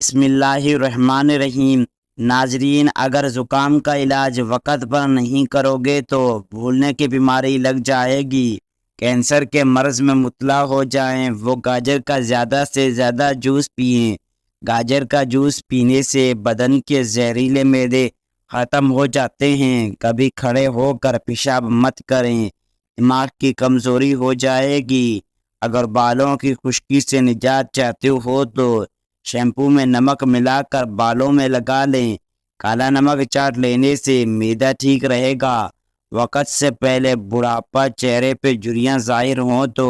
بسم اللہ الرحمن الرحیم۔ ناظرین، اگر زکام کا علاج وقت پر نہیں کرو گے تو بھولنے کی بیماری لگ جائے گی، کینسر کے مرض میں مبتلا ہو جائیں۔ وہ گاجر کا زیادہ سے زیادہ جوس پئیں۔ گاجر کا جوس پینے سے بدن کے زہریلے معدے ختم ہو جاتے ہیں۔ کبھی کھڑے ہو کر پیشاب مت کریں، دماغ کی کمزوری ہو جائے گی۔ اگر بالوں کی خشکی سے نجات چاہتے ہو تو شیمپو میں نمک ملا کر بالوں میں لگا لیں۔ کالا نمک چاٹ لینے سے معدہ ٹھیک رہے گا۔ وقت سے پہلے بڑھاپا، چہرے پہ جھریاں ظاہر ہوں تو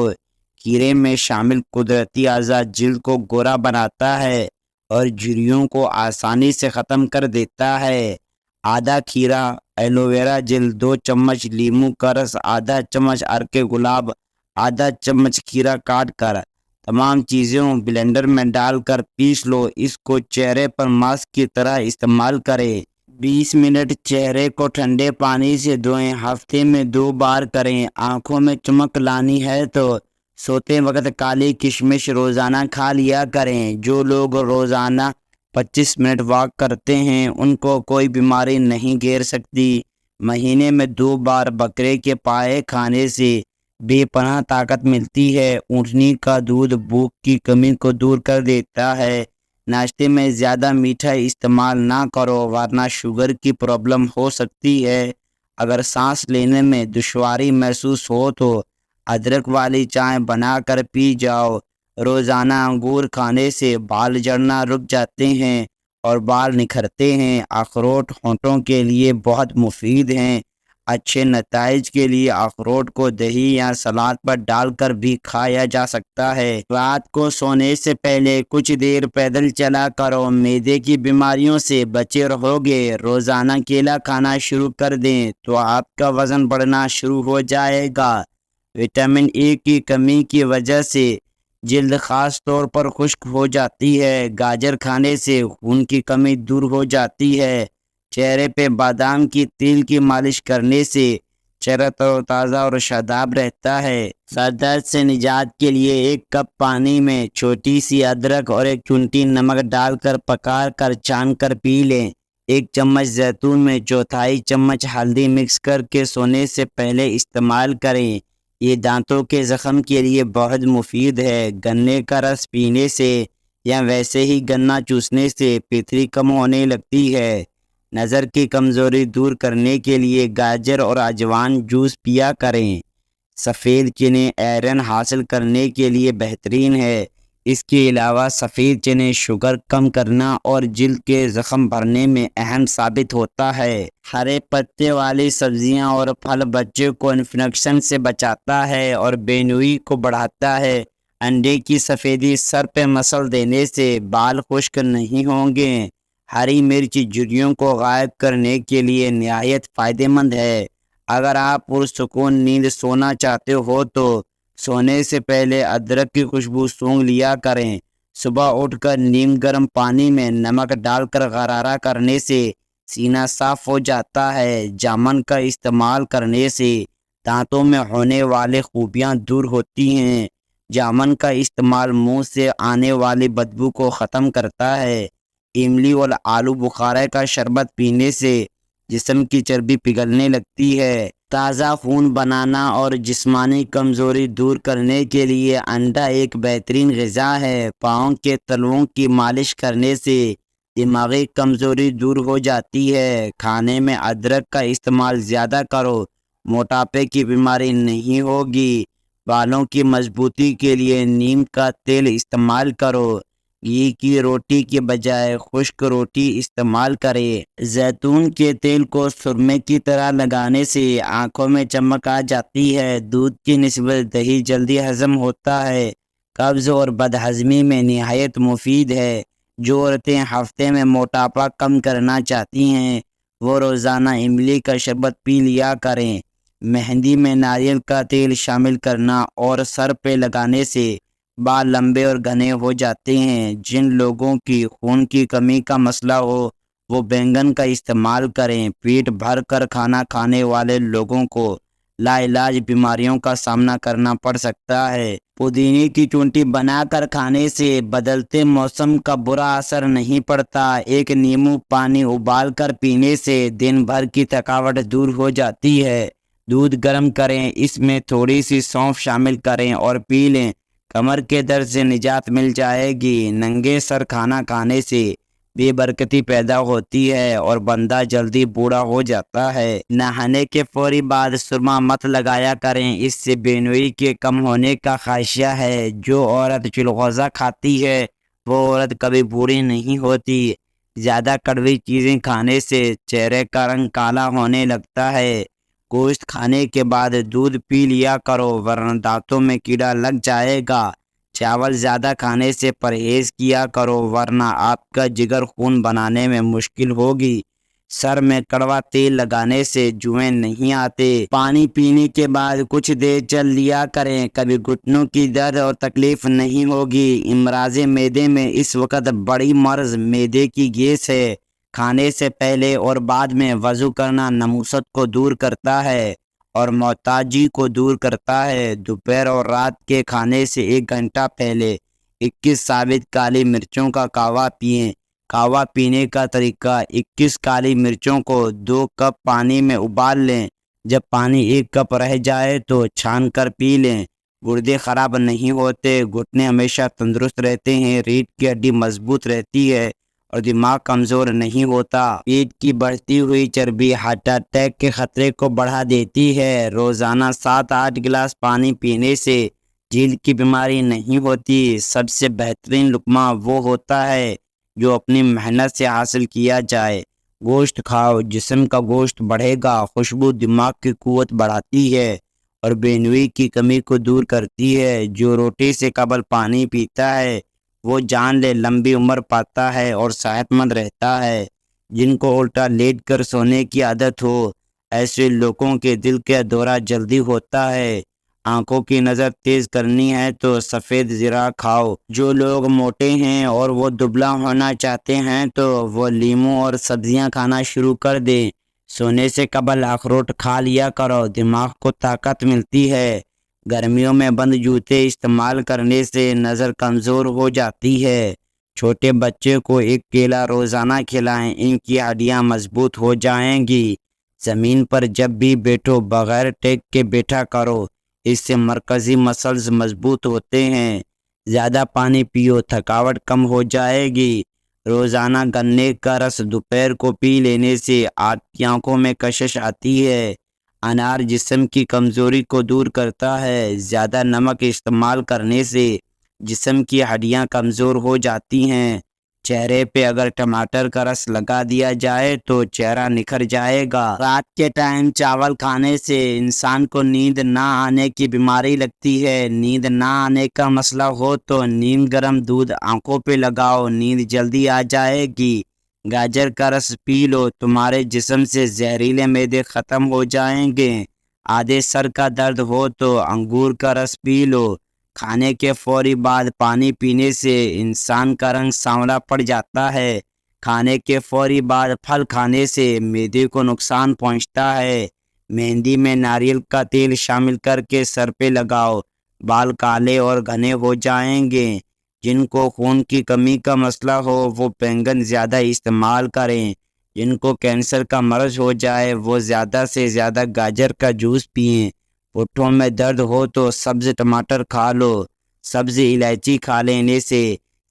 کھیرے میں شامل قدرتی اعضا جلد کو گورا بناتا ہے اور جھریوں کو آسانی سے ختم کر دیتا ہے۔ آدھا کھیرا ایلو ویرا جل، 2 چمچ لیموں کا رس، آدھا چمچ ارک گلاب، آدھا چمچ کھیرا کاٹ کر تمام چیزوں بلینڈر میں ڈال کر پیس لو۔ اس کو چہرے پر ماسک کی طرح استعمال کریں۔ 20 منٹ چہرے کو ٹھنڈے پانی سے دھوئیں۔ ہفتے میں 2 بار کریں۔ آنکھوں میں چمک لانی ہے تو سوتے وقت کالی کشمش روزانہ کھا لیا کریں۔ جو لوگ روزانہ 25 منٹ واک کرتے ہیں ان کو کوئی بیماری نہیں گھیر سکتی۔ مہینے میں 2 بار بکرے کے پائے کھانے سے بے پناہ طاقت ملتی ہے۔ اونٹنی کا دودھ بھوک کی کمی کو دور کر دیتا ہے۔ ناشتے میں زیادہ میٹھا استعمال نہ کرو ورنہ شوگر کی پرابلم ہو سکتی ہے۔ اگر سانس لینے میں دشواری محسوس ہو تو ادرک والی چائے بنا کر پی جاؤ۔ روزانہ انگور کھانے سے بال جھڑنا رک جاتے ہیں اور بال نکھرتے ہیں۔ اخروٹ ہونٹوں کے لیے بہت مفید ہیں۔ اچھے نتائج کے لیے اخروٹ کو دہی یا سلاد پر ڈال کر بھی کھایا جا سکتا ہے۔ رات کو سونے سے پہلے کچھ دیر پیدل چلا کرو، معدے کی بیماریوں سے بچے رہو گے۔ روزانہ کیلا کھانا شروع کر دیں تو آپ کا وزن بڑھنا شروع ہو جائے گا۔ وٹامن اے کی کمی کی وجہ سے جلد خاص طور پر خشک ہو جاتی ہے۔ گاجر کھانے سے خون کی کمی دور ہو جاتی ہے۔ چہرے پہ بادام کی تیل کی مالش کرنے سے چہرہ تر و تازہ اور شاداب رہتا ہے۔ سر درد سے نجات کے لیے 1 کپ پانی میں چھوٹی سی ادرک اور 1 چونٹی نمک ڈال کر پکا کر چھان کر پی لیں۔ 1 چمچ زیتون میں 1/4 چمچ ہلدی مکس کر کے سونے سے پہلے استعمال کریں۔ یہ دانتوں کے زخم کے لیے بہت مفید ہے۔ گنے کا رس پینے سے یا ویسے ہی گنا چوسنے سے پیتری کم ہونے لگتی ہے۔ نظر کی کمزوری دور کرنے کے لیے گاجر اور اجوان جوس پیا کریں۔ سفید چنے آئرن حاصل کرنے کے لیے بہترین ہے۔ اس کے علاوہ سفید چنے شوگر کم کرنا اور جلد کے زخم بھرنے میں اہم ثابت ہوتا ہے۔ ہرے پتے والی سبزیاں اور پھل بچے کو انفیکشن سے بچاتا ہے اور بینوئی کو بڑھاتا ہے۔ انڈے کی سفیدی سر پہ مسل دینے سے بال خشک نہیں ہوں گے۔ ہری مرچ جھریوں کو غائب کرنے کے لیے نہایت فائدہ مند ہے۔ اگر آپ پرسکون نیند سونا چاہتے ہو تو سونے سے پہلے ادرک کی خوشبو سونگھ لیا کریں۔ صبح اٹھ کر نیم گرم پانی میں نمک ڈال کر غرارہ کرنے سے سینہ صاف ہو جاتا ہے۔ جامن کا استعمال کرنے سے دانتوں میں ہونے والے خوبیاں دور ہوتی ہیں۔ جامن کا استعمال منہ سے آنے والی بدبو کو ختم کرتا ہے۔ املی اور آلو بخارا کا شربت پینے سے جسم کی چربی پگھلنے لگتی ہے۔ تازہ خون بنانا اور جسمانی کمزوری دور کرنے کے لیے انڈا ایک بہترین غذا ہے۔ پاؤں کے تلوؤں کی مالش کرنے سے دماغی کمزوری دور ہو جاتی ہے۔ کھانے میں ادرک کا استعمال زیادہ کرو، موٹاپے کی بیماری نہیں ہوگی۔ بالوں کی مضبوطی کے لیے نیم کا تیل استعمال کرو۔ گھی کی روٹی کے بجائے خشک روٹی استعمال کریں۔ زیتون کے تیل کو سرمے کی طرح لگانے سے آنکھوں میں چمک آ جاتی ہے۔ دودھ کی نسبت دہی جلدی ہضم ہوتا ہے۔ قبض اور بدہضمی میں نہایت مفید ہے۔ جو عورتیں ہفتے میں موٹاپا کم کرنا چاہتی ہیں وہ روزانہ املی کا شربت پی لیا کریں۔ مہندی میں ناریل کا تیل شامل کرنا اور سر پہ لگانے سے بال لمبے اور گھنے ہو جاتے ہیں۔ جن لوگوں کی خون کی کمی کا مسئلہ ہو وہ بینگن کا استعمال کریں۔ پیٹ بھر کر کھانا کھانے والے لوگوں کو لا علاج بیماریوں کا سامنا کرنا پڑ سکتا ہے۔ پودینے کی چونٹی بنا کر کھانے سے بدلتے موسم کا برا اثر نہیں پڑتا۔ ایک نیمبو پانی ابال کر پینے سے دن بھر کی تھکاوٹ دور ہو جاتی ہے۔ دودھ گرم کریں، اس میں تھوڑی سی سونف شامل کریں اور پی لیں، کمر کے درد سے نجات مل جائے گی۔ ننگے سر کھانا کھانے سے بے برکتی پیدا ہوتی ہے اور بندہ جلدی بوڑھا ہو جاتا ہے۔ نہانے کے فوری بعد سرما مت لگایا کریں، اس سے بینوئی کے کم ہونے کا خدشہ ہے۔ جو عورت چلغوزہ کھاتی ہے وہ عورت کبھی بوڑھی نہیں ہوتی۔ زیادہ کڑوی چیزیں کھانے سے چہرے کا رنگ کالا ہونے لگتا ہے۔ گوشت کھانے کے بعد دودھ پی لیا کرو ورنہ دانتوں میں کیڑا لگ جائے گا۔ چاول زیادہ کھانے سے پرہیز کیا کرو ورنہ آپ کا جگر خون بنانے میں مشکل ہوگی۔ سر میں کڑوا تیل لگانے سے جوئیں نہیں آتے۔ پانی پینے کے بعد کچھ دیر چل لیا کریں، کبھی گھٹنوں کی درد اور تکلیف نہیں ہوگی۔ امراض معدے میں اس وقت بڑی مرض معدے کی گیس ہے۔ کھانے سے پہلے اور بعد میں وضو کرنا نموست کو دور کرتا ہے اور محتاجی کو دور کرتا ہے۔ دوپہر اور رات کے کھانے سے 1 گھنٹہ پہلے 21 ثابت کالی مرچوں کا قہوہ پئیں۔ قہوہ پینے کا طریقہ: 21 کالی مرچوں کو 2 کپ پانی میں ابال لیں۔ جب پانی 1 کپ رہ جائے تو چھان کر پی لیں۔ گردے خراب نہیں ہوتے، گھٹنے ہمیشہ تندرست رہتے ہیں، ریڑھ کی ہڈی مضبوط رہتی ہے اور دماغ کمزور نہیں ہوتا۔ پیٹ کی بڑھتی ہوئی چربی ہارٹ اٹیک کے خطرے کو بڑھا دیتی ہے۔ روزانہ 7-8 گلاس پانی پینے سے جلد کی بیماری نہیں ہوتی۔ سب سے بہترین لقمہ وہ ہوتا ہے جو اپنی محنت سے حاصل کیا جائے۔ گوشت کھاؤ، جسم کا گوشت بڑھے گا۔ خوشبو دماغ کی قوت بڑھاتی ہے اور بینوئی کی کمی کو دور کرتی ہے۔ جو روٹی سے قبل پانی پیتا ہے وہ جان لے لمبی عمر پاتا ہے اور صحت مند رہتا ہے۔ جن کو الٹا لیٹ کر سونے کی عادت ہو، ایسے لوگوں کے دل کا دورہ جلدی ہوتا ہے۔ آنکھوں کی نظر تیز کرنی ہے تو سفید زیرہ کھاؤ۔ جو لوگ موٹے ہیں اور وہ دبلا ہونا چاہتے ہیں تو وہ لیموں اور سبزیاں کھانا شروع کر دیں۔ سونے سے قبل اخروٹ کھا لیا کرو، دماغ کو طاقت ملتی ہے۔ گرمیوں میں بند جوتے استعمال کرنے سے نظر کمزور ہو جاتی ہے۔ چھوٹے بچے کو 1 کیلا روزانہ کھلائیں، ان کی ہڈیاں مضبوط ہو جائیں گی۔ زمین پر جب بھی بیٹھو بغیر ٹیک کے بیٹھا کرو، اس سے مرکزی مسلز مضبوط ہوتے ہیں۔ زیادہ پانی پیو، تھکاوٹ کم ہو جائے گی۔ روزانہ گنے کا رس دوپہر کو پی لینے سے آپ کی آنکھوں میں کشش آتی ہے۔ انار جسم کی کمزوری کو دور کرتا ہے۔ زیادہ نمک استعمال کرنے سے جسم کی ہڈیاں کمزور ہو جاتی ہیں۔ چہرے پہ اگر ٹماٹر کا رس لگا دیا جائے تو چہرہ نکھر جائے گا۔ رات کے ٹائم چاول کھانے سے انسان کو نیند نہ آنے کی بیماری لگتی ہے۔ نیند نہ آنے کا مسئلہ ہو تو نیم گرم دودھ آنکھوں پہ لگاؤ، نیند جلدی آ جائے گی۔ گاجر کا رس پی لو، تمہارے جسم سے زہریلے معدے ختم ہو جائیں گے۔ آدھے سر کا درد ہو تو انگور کا رس پی لو۔ کھانے کے فوری بعد پانی پینے سے انسان کا رنگ سانولا پڑ جاتا ہے۔ کھانے کے فوری بعد پھل کھانے سے معدے کو نقصان پہنچتا ہے۔ مہندی میں ناریل کا تیل شامل کر کے سر پہ لگاؤ، بال کالے اور گھنے ہو جائیں گے۔ جن کو خون کی کمی کا مسئلہ ہو وہ بینگن زیادہ استعمال کریں۔ جن کو کینسر کا مرض ہو جائے وہ زیادہ سے زیادہ گاجر کا جوس پئیں۔ پٹھوں میں درد ہو تو سبز ٹماٹر کھا لو۔ سبز الائچی کھا لینے سے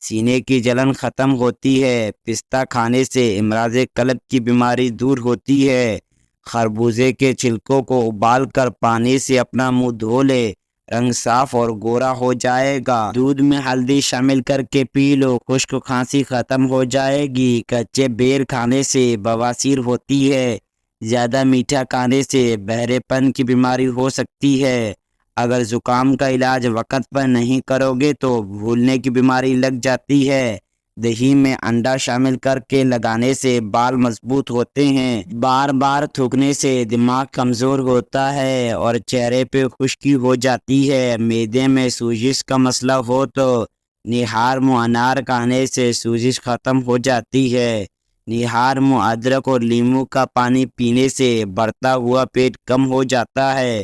سینے کی جلن ختم ہوتی ہے۔ پستہ کھانے سے امراض قلب کی بیماری دور ہوتی ہے۔ خربوزے کے چھلکوں کو ابال کر پانی سے اپنا منہ دھو لے، رنگ صاف اور گورا ہو جائے گا۔ دودھ میں ہلدی شامل کر کے پی لو، خشک کھانسی ختم ہو جائے گی۔ کچے بیر کھانے سے بواسیر ہوتی ہے۔ زیادہ میٹھا کھانے سے بہرے پن کی بیماری ہو سکتی ہے۔ اگر زکام کا علاج وقت پر نہیں کرو گے تو بھولنے کی بیماری لگ جاتی ہے۔ دہی میں انڈا شامل کر کے لگانے سے بال مضبوط ہوتے ہیں۔ بار بار تھوکنے سے دماغ کمزور ہوتا ہے اور چہرے پہ خشکی ہو جاتی ہے۔ معدے میں سوزش کا مسئلہ ہو تو نہار منہ انار کھانے سے سوزش ختم ہو جاتی ہے۔ نہار منہ ادرک اور لیموں کا پانی پینے سے بڑھتا ہوا پیٹ کم ہو جاتا ہے۔